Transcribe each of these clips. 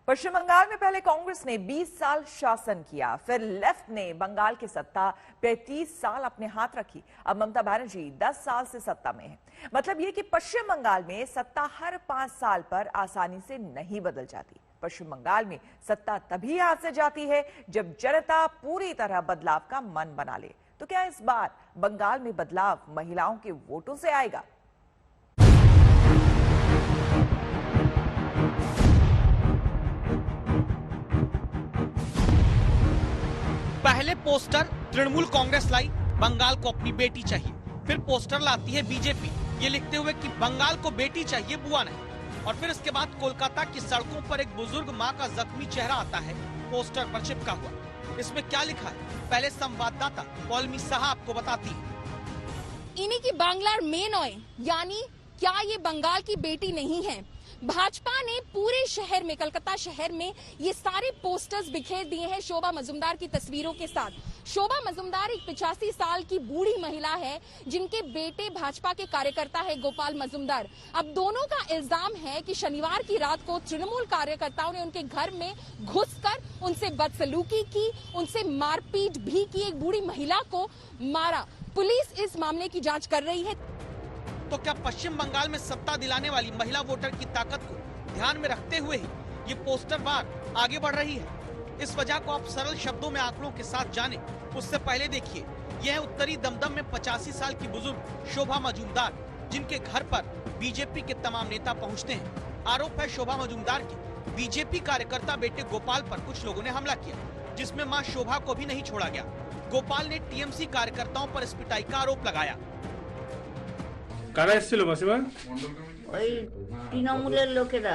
पश्चिम बंगाल में पहले कांग्रेस ने 20 साल शासन किया, फिर लेफ्ट ने बंगाल की सत्ता 35 साल अपने हाथ रखी। अब ममता बनर्जी 10 साल से सत्ता में है। मतलब ये कि पश्चिम बंगाल में सत्ता हर 5 साल पर आसानी से नहीं बदल जाती। पश्चिम बंगाल में सत्ता तभी हाथ से जाती है जब जनता पूरी तरह बदलाव का मन बना ले। तो क्या इस बार बंगाल में बदलाव महिलाओं के वोटों से आएगा? पहले पोस्टर तृणमूल कांग्रेस लाई बंगाल को अपनी बेटी चाहिए, फिर पोस्टर लाती है बीजेपी ये लिखते हुए कि बंगाल को बेटी चाहिए बुआ नहीं, और फिर इसके बाद कोलकाता की सड़कों पर एक बुजुर्ग मां का जख्मी चेहरा आता है पोस्टर पर चिपका हुआ। इसमें क्या लिखा है, पहले संवाददाता पौलमी साहा आपको बताती है। इन्हीं की बांग्लार मेन ओए, यानी क्या ये बंगाल की बेटी नहीं है? भाजपा ने पूरे शहर में, कलकत्ता शहर में ये सारे पोस्टर्स बिखेर दिए हैं शोभा मजुमदार की तस्वीरों के साथ। शोभा मजुमदार एक 85 साल की बूढ़ी महिला है जिनके बेटे भाजपा के कार्यकर्ता है गोपाल मजुमदार। अब दोनों का इल्जाम है कि शनिवार की रात को तृणमूल कार्यकर्ताओं ने उनके घर में घुसकर उनसे बदसलूकी की, उनसे मारपीट भी की, एक बूढ़ी महिला को मारा। पुलिस इस मामले की जांच कर रही है। तो क्या पश्चिम बंगाल में सत्ता दिलाने वाली महिला वोटर की ताकत को ध्यान में रखते हुए ही ये पोस्टर वार आगे बढ़ रही है? इस वजह को आप सरल शब्दों में आंकड़ों के साथ जाने उससे पहले देखिए, यह है उत्तरी दमदम में 85 साल की बुजुर्ग शोभा मजुमदार, जिनके घर पर बीजेपी के तमाम नेता पहुंचते हैं। आरोप है शोभा मजुमदार के बीजेपी कार्यकर्ता बेटे गोपाल पर कुछ लोगों ने हमला किया, जिसमें मां शोभा को भी नहीं छोड़ा गया। गोपाल ने टीएमसी कार्यकर्ताओं पर इस पिटाई का आरोप लगाया। কারা এসেছিল মাসিমা? ওই তৃণমূলের লোকেরা।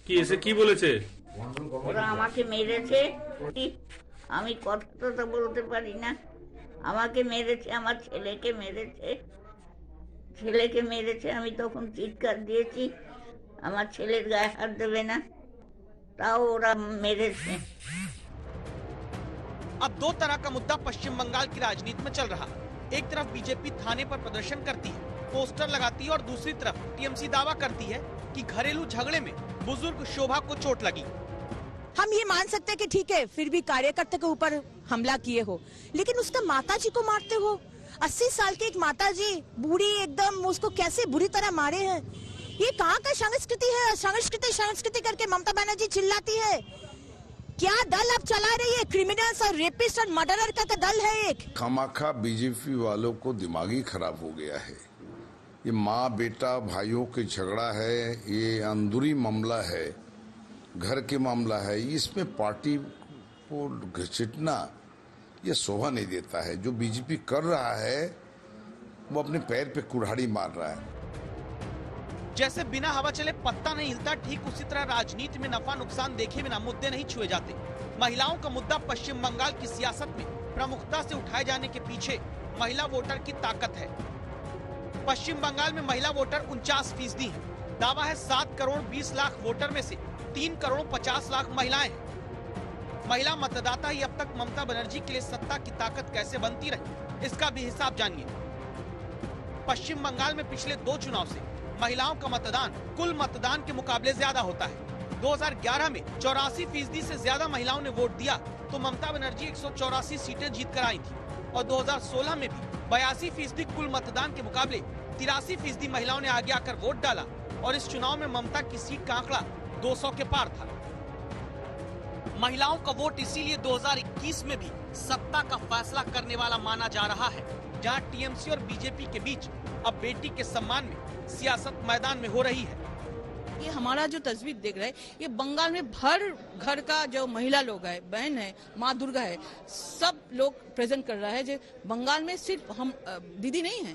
কি এসে কি বলেছে? ওরা আমাকে মেরেছে, আমি কথা তো বলতে পারি না। আমাকে মেরেছে, আমার ছেলেকে মেরেছে। আমি তখন চিৎকার দিয়েছি আমার ছেলের গায়ে হাত দেবে না, তাও ওরা মেরেছে। अब दो तरह का मुद्दा पश्चिम बंगाल की राजनीति में चल रहा। एक तरफ बीजेपी थाने पर प्रदर्शन करती है, पोस्टर लगाती है, और दूसरी तरफ टीएमसी दावा करती है कि घरेलू झगड़े में बुजुर्ग शोभा को चोट लगी। हम ये मान सकते हैं कि ठीक है, फिर भी कार्यकर्ता के ऊपर हमला किए हो, लेकिन उसका माताजी को मारते हो। 80 साल की एक माताजी बूढ़ी एकदम, उसको कैसे बुरी तरह मारे हैं? ये कहाँ का संस्कृति है? संस्कृति करके ममता बनर्जी चिल्लाती है। क्या दल अब चला रही है? क्रिमिनल्स और रेपिस्ट और मर्डरर का दल है एक। खामाखा बीजेपी वालों को दिमागी खराब हो गया है। ये माँ बेटा भाइयों के झगड़ा है, ये अंदरूनी मामला है, घर के मामला है। इसमें पार्टी को घसीटना ये शोभा नहीं देता है। जो बीजेपी कर रहा है वो अपने पैर पे कुल्हाड़ी मार रहा है। जैसे बिना हवा चले पत्ता नहीं हिलता, ठीक उसी तरह राजनीति में नफा नुकसान देखे बिना मुद्दे नहीं छुए जाते। महिलाओं का मुद्दा पश्चिम बंगाल की सियासत में प्रमुखता से उठाए जाने के पीछे महिला वोटर की ताकत है। पश्चिम बंगाल में महिला वोटर 49% है। दावा है 7 करोड़ 20 लाख वोटर में से 3 करोड़ 50 लाख महिलाएं हैं। महिला मतदाता ही अब तक ममता बनर्जी के लिए सत्ता की ताकत कैसे बनती रही, इसका भी हिसाब जानिए। पश्चिम बंगाल में पिछले 2 चुनाव से महिलाओं का मतदान कुल मतदान के मुकाबले ज्यादा होता है। 2011 में 84% से ज्यादा महिलाओं ने वोट दिया तो ममता बनर्जी 184 सीटें जीत कर आई थी, और 2016 में भी 82% कुल मतदान के मुकाबले 83% महिलाओं ने आगे आकर वोट डाला, और इस चुनाव में ममता की सीट का आंकड़ा 200 के पार था। महिलाओं का वोट इसीलिए 2021 में भी सत्ता का फैसला करने वाला माना जा रहा है, जहां टीएमसी और बीजेपी के बीच अब बेटी के सम्मान में सियासत मैदान में हो रही है। ये हमारा जो तस्वीर देख रहे हैं, ये बंगाल में हर घर का जो महिला लोग है, बहन है, माँ दुर्गा है, सब लोग प्रेजेंट कर रहा है। जो बंगाल में सिर्फ हम दीदी नहीं है,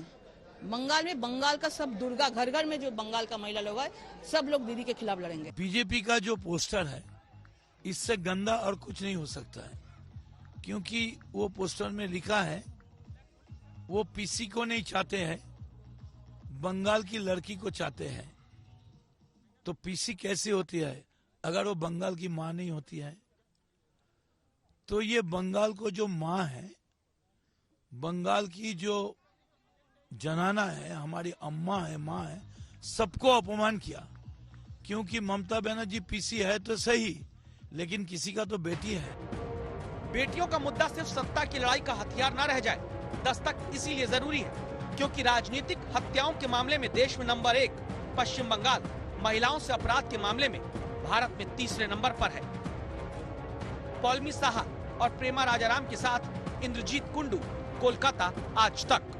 बंगाल में बंगाल का सब दुर्गा, घर घर में जो बंगाल का महिला लोग है, सब लोग दीदी के खिलाफ लड़ेंगे। बीजेपी का जो पोस्टर है, इससे गंदा और कुछ नहीं हो सकता है, क्योंकि वो पोस्टर में लिखा है वो पीसी को नहीं चाहते हैं, बंगाल की लड़की को चाहते हैं। तो पीसी कैसे होती है अगर वो बंगाल की मां नहीं होती है? तो ये बंगाल को जो मां है, बंगाल की जो जनाना है, हमारी अम्मा है, मां है, सबको अपमान किया। क्योंकि ममता बनर्जी पीसी है तो सही, लेकिन किसी का तो बेटी है। बेटियों का मुद्दा सिर्फ सत्ता की लड़ाई का हथियार न रह जाए, दस्तक इसीलिए जरूरी है क्योंकि राजनीतिक हत्याओं के मामले में देश में नंबर 1 पश्चिम बंगाल, महिलाओं से अपराध के मामले में भारत में तीसरे नंबर पर है। पौलमी साहा और प्रेमा राजाराम के साथ इंद्रजीत कुंडू, कोलकाता, आज तक।